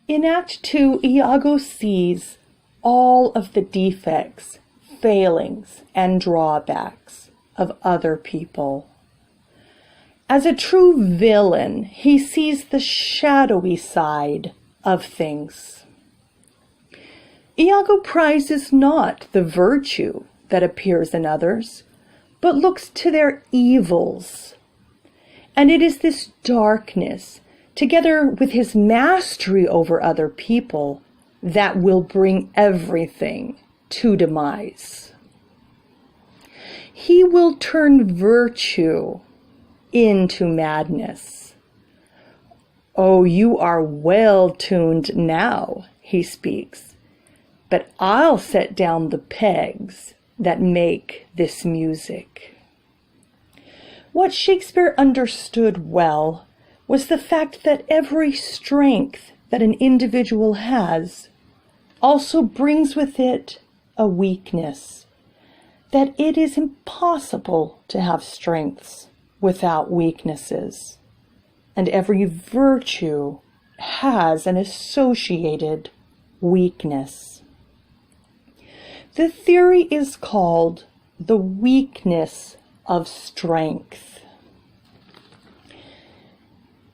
In Act 2, Iago sees all of the defects, failings, and drawbacks of other people. As a true villain, he sees the shadowy side of things. Iago prizes not the virtue that appears in others, but looks to their evils. And it is this darkness, together with his mastery over other people, that will bring everything to demise. He will turn virtue into madness. "Oh, you are well tuned now," he speaks, "but I'll set down the pegs that make this music." What Shakespeare understood well was the fact that every strength that an individual has also brings with it a weakness, that it is impossible to have strengths without weaknesses, and every virtue has an associated weakness. The theory is called the weakness of strength.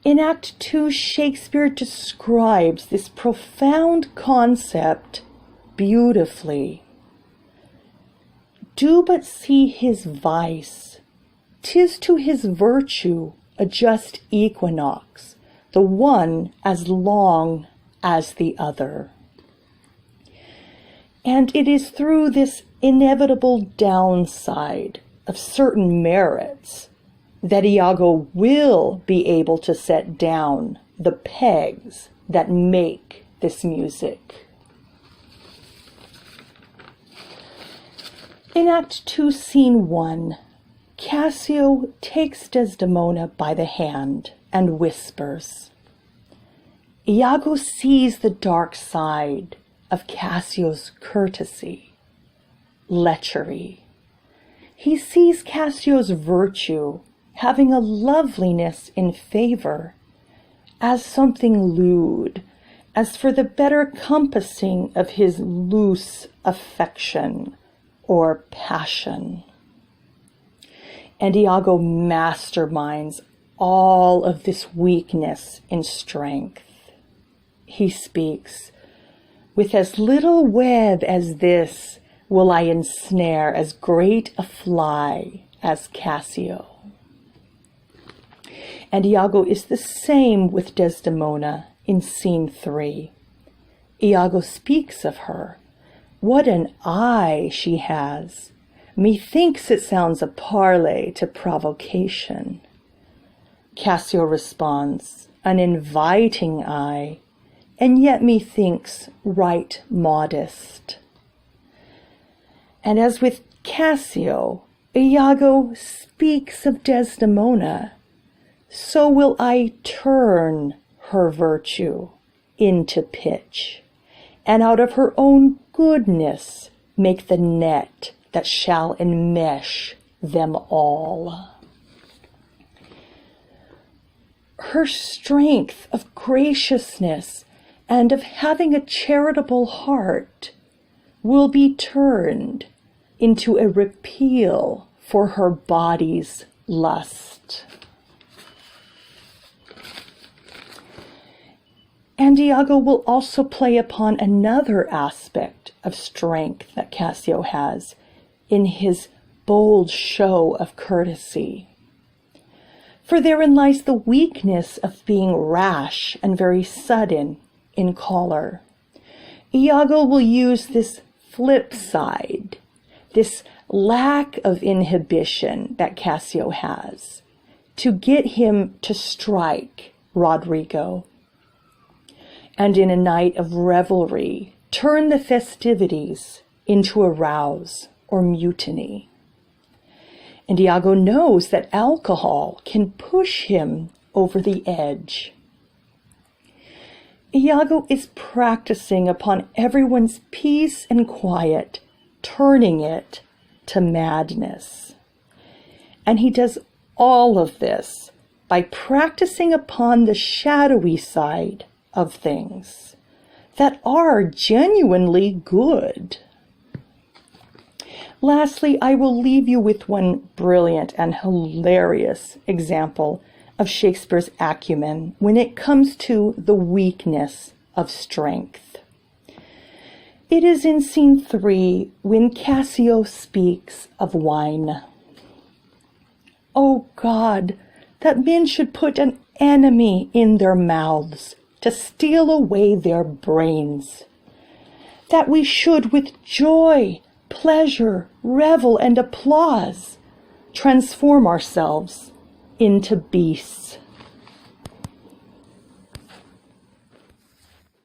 In Act 2, Shakespeare describes this profound concept beautifully. "Do but see his vice, 'tis to his virtue a just equinox, the one as long as the other." And it is through this inevitable downside of certain merits that Iago will be able to set down the pegs that make this music. In Act 2, Scene 1, Cassio takes Desdemona by the hand and whispers. Iago sees the dark side of Cassio's courtesy, lechery. He sees Cassio's virtue having a loveliness in favor, as something lewd, as for the better compassing of his loose affection or passion. And Iago masterminds all of this weakness in strength. He speaks, "With as little web as this will I ensnare as great a fly as Cassio." And Iago is the same with Desdemona in Scene 3. Iago speaks of her. "What an eye she has! Methinks it sounds a parley to provocation." Cassio responds, "An inviting eye, and yet methinks right modest." And as with Cassio, Iago speaks of Desdemona, "So will I turn her virtue into pitch, and out of her own goodness make the net that shall enmesh them all." Her strength of graciousness and of having a charitable heart will be turned into a repeal for her body's lust. And Iago will also play upon another aspect of strength that Cassio has in his bold show of courtesy. For therein lies the weakness of being rash and very sudden in choler. Iago will use this flip side, this lack of inhibition that Cassio has, to get him to strike Roderigo, and in a night of revelry, turn the festivities into a rouse or mutiny. And Iago knows that alcohol can push him over the edge. Iago is practicing upon everyone's peace and quiet, turning it to madness. And he does all of this by practicing upon the shadowy side of things, that are genuinely good. Lastly, I will leave you with one brilliant and hilarious example of Shakespeare's acumen when it comes to the weakness of strength. It is in scene 3 when Cassio speaks of wine. "Oh God, that men should put an enemy in their mouths to steal away their brains, that we should with joy, pleasure, revel, and applause transform ourselves into beasts."